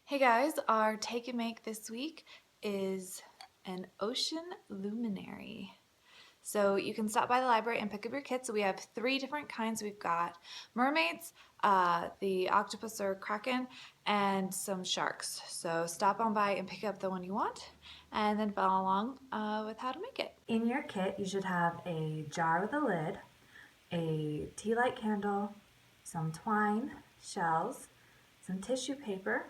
Hey guys, our take and make this week is an ocean luminary. So you can stop by the library and pick up your kit. So we have 3 different kinds. We've got mermaids, the octopus or kraken, and some sharks. So stop on by and pick up the one you want and then follow along with how to make it. In your kit, you should have a jar with a lid, a tea light candle, some twine, shells, some tissue paper,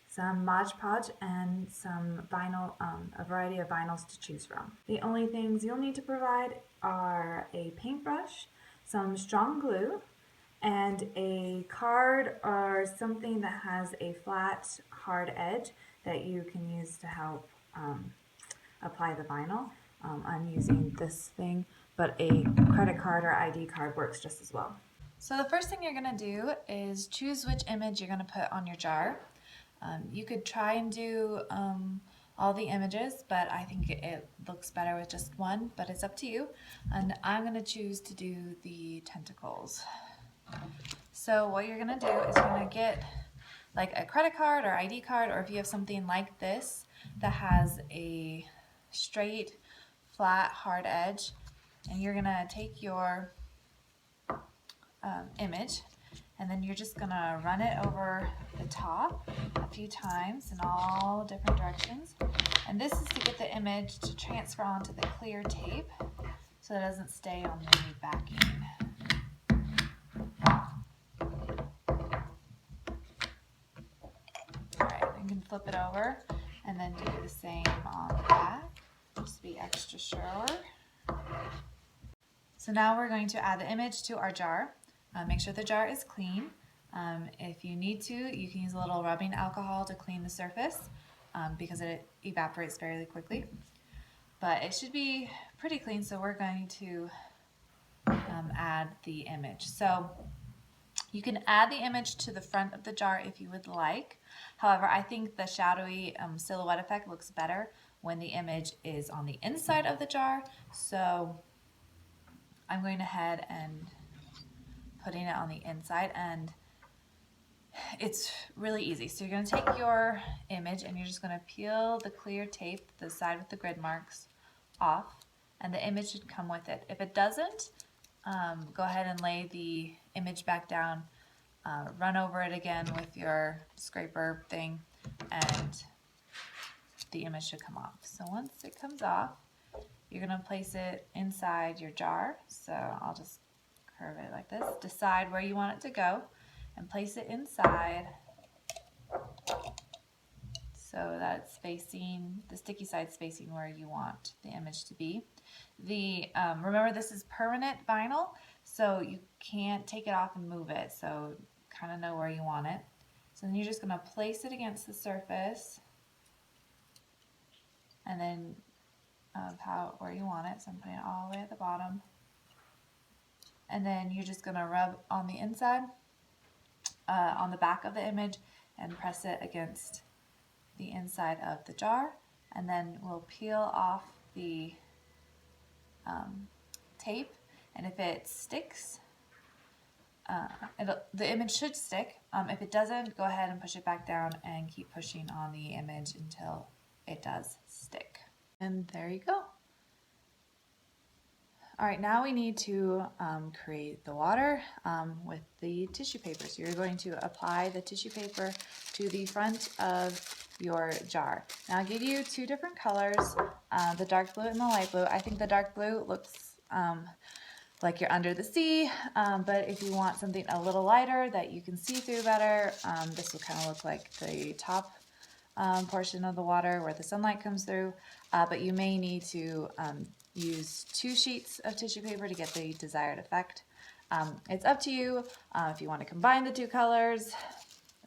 some Mod Podge, and some vinyl, a variety of vinyls to choose from. The only things you'll need to provide are a paintbrush, some strong glue, and a card or something that has a flat, hard edge that you can use to help apply the vinyl. I'm using this thing, but a credit card or ID card works just as well. So the first thing you're going to do is choose which image you're going to put on your jar. You could try and do all the images, but I think it looks better with just one, but it's up to you. And I'm going to choose to do the tentacles. So what you're going to do is you're going to get like a credit card or ID card, or if you have something like this that has a straight, flat, hard edge, and you're going to take your image, and then you're just gonna run it over the top a few times in all different directions. And this is to get the image to transfer onto the clear tape so it doesn't stay on the backing. Alright, you can flip it over and then do the same on the back, just to be extra sure. So now we're going to add the image to our jar. Make sure the jar is clean. If you need to, you can use a little rubbing alcohol to clean the surface because it evaporates fairly quickly. But it should be pretty clean, so we're going to add the image. So you can add the image to the front of the jar if you would like. However, I think the shadowy silhouette effect looks better when the image is on the inside of the jar. So I'm going ahead and putting it on the inside, and it's really easy. So you're going to take your image and you're just going to peel the clear tape, the side with the grid marks, off, and the image should come with it. If it doesn't, go ahead and lay the image back down, run over it again with your scraper thing, and the image should come off. So once it comes off, you're going to place it inside your jar. So I'll just curve it like this. Decide where you want it to go and place it inside so that it's facing, the sticky side's facing where you want the image to be. Remember, this is permanent vinyl, so you can't take it off and move it, so kind of know where you want it. So then you're just going to place it against the surface and then where you want it. So I'm putting it all the way at the bottom. And then you're just going to rub on the inside, on the back of the image, and press it against the inside of the jar. And then we'll peel off the tape, and if it sticks, the image should stick. If it doesn't, go ahead and push it back down and keep pushing on the image until it does stick. And there you go. All right, now we need to create the water with the tissue paper. So you're going to apply the tissue paper to the front of your jar. Now I'll give you 2 different colors, the dark blue and the light blue. I think the dark blue looks like you're under the sea, but if you want something a little lighter that you can see through better, this will kind of look like the top portion of the water where the sunlight comes through, but you may need to use 2 sheets of tissue paper to get the desired effect. It's up to you if you want to combine the 2 colors,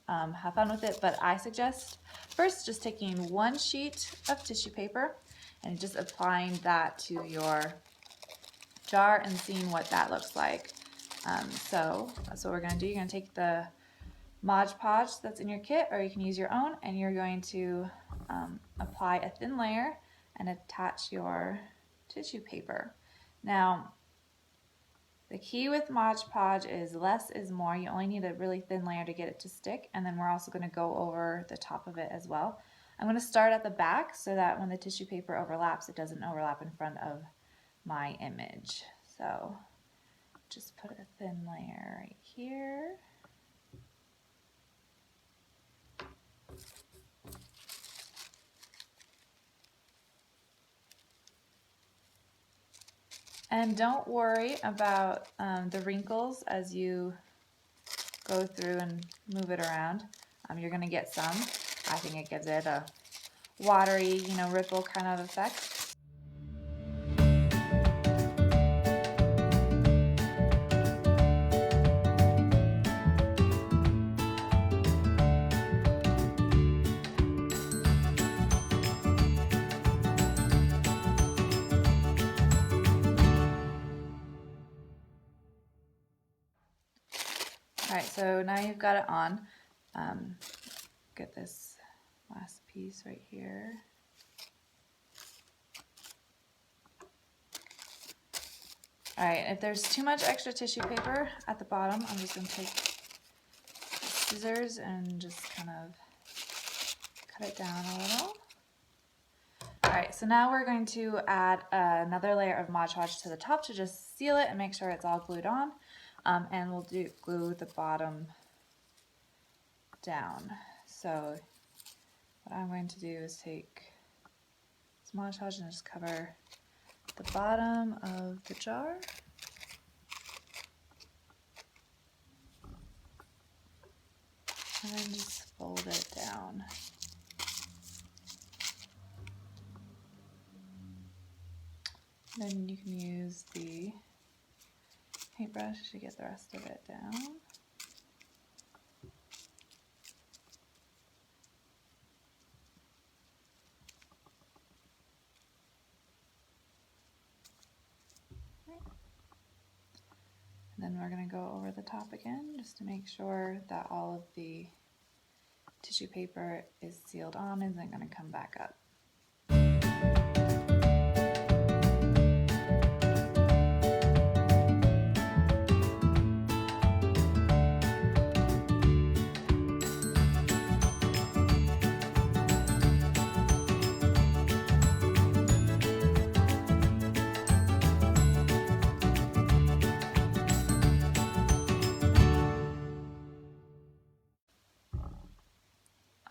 have fun with it, but I suggest first just taking 1 sheet of tissue paper and just applying that to your jar and seeing what that looks like. So that's what we're going to do. You're going to take the Mod Podge that's in your kit, or you can use your own, and you're going to apply a thin layer and attach your tissue paper. Now, The key with Mod Podge is less is more. You only need a really thin layer to get it to stick, and then we're also going to go over the top of it as well. I'm going to start at the back so that when the tissue paper overlaps, it doesn't overlap in front of my image. So just put a thin layer right here. And don't worry about the wrinkles as you go through and move it around. You're going to get some. I think it gives it a watery, ripple kind of effect. Alright, so now you've got it on. Get this last piece right here. Alright, if there's too much extra tissue paper at the bottom, I'm just going to take scissors and just kind of cut it down a little. Alright, so now we're going to add another layer of Mod Podge to the top to just seal it and make sure it's all glued on. And we'll glue the bottom down. So what I'm going to do is take this Mod Podge and just cover the bottom of the jar. And then just fold it down. Then you can use the paintbrush to get the rest of it down. And then we're going to go over the top again just to make sure that all of the tissue paper is sealed on and isn't going to come back up.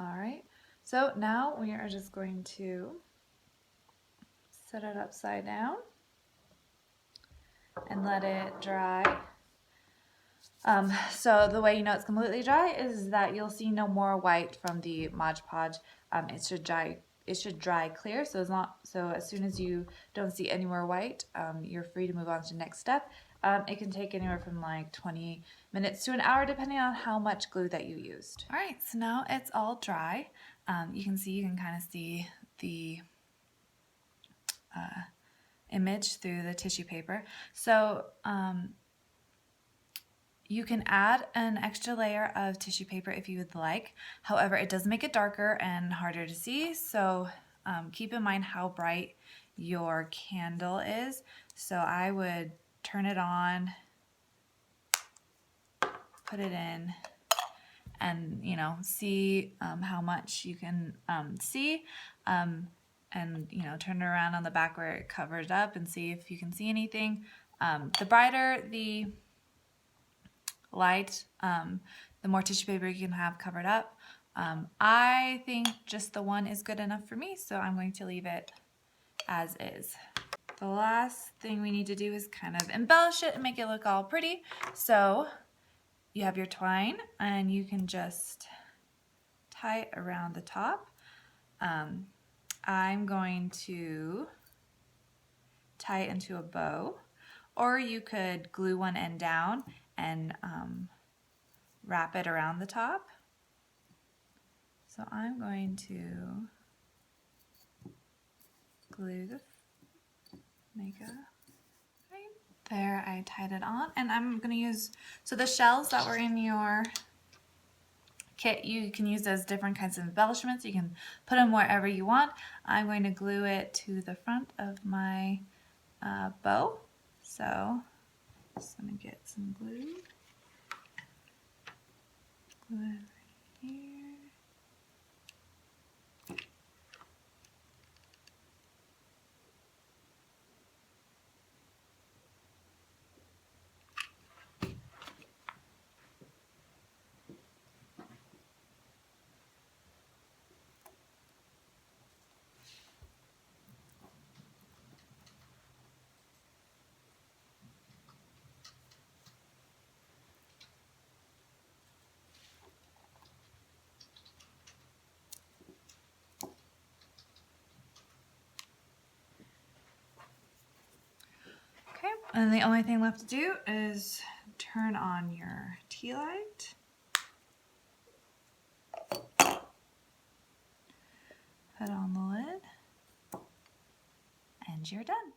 Alright, so now we are just going to set it upside down and let it dry. So the way you know it's completely dry is that you'll see no more white from the Mod Podge. It should dry clear, so as soon as you don't see any more white, you're free to move on to the next step. It can take anywhere from like 20 minutes to an hour depending on how much glue that you used. Alright, so now it's all dry. You can kind of see the image through the tissue paper. So you can add an extra layer of tissue paper if you would like. However, it does make it darker and harder to see, so keep in mind how bright your candle is. So I would turn it on, put it in, and see how much you can see, and turn it around on the back where it covers up and see if you can see anything. The brighter the light, the more tissue paper you can have covered up. I think just the one is good enough for me, so I'm going to leave it as is. The last thing we need to do is kind of embellish it and make it look all pretty. So you have your twine and you can just tie it around the top. I'm going to tie it into a bow, or you could glue one end down and wrap it around the top. So I'm going to glue there. I tied it on, and I'm going to use, so the shells that were in your kit, you can use as different kinds of embellishments. You can put them wherever you want. I'm going to glue it to the front of my bow. So Just gonna get some glue. Glue it right here. Okay, and the only thing left to do is turn on your tea light. Put on the lid, and you're done.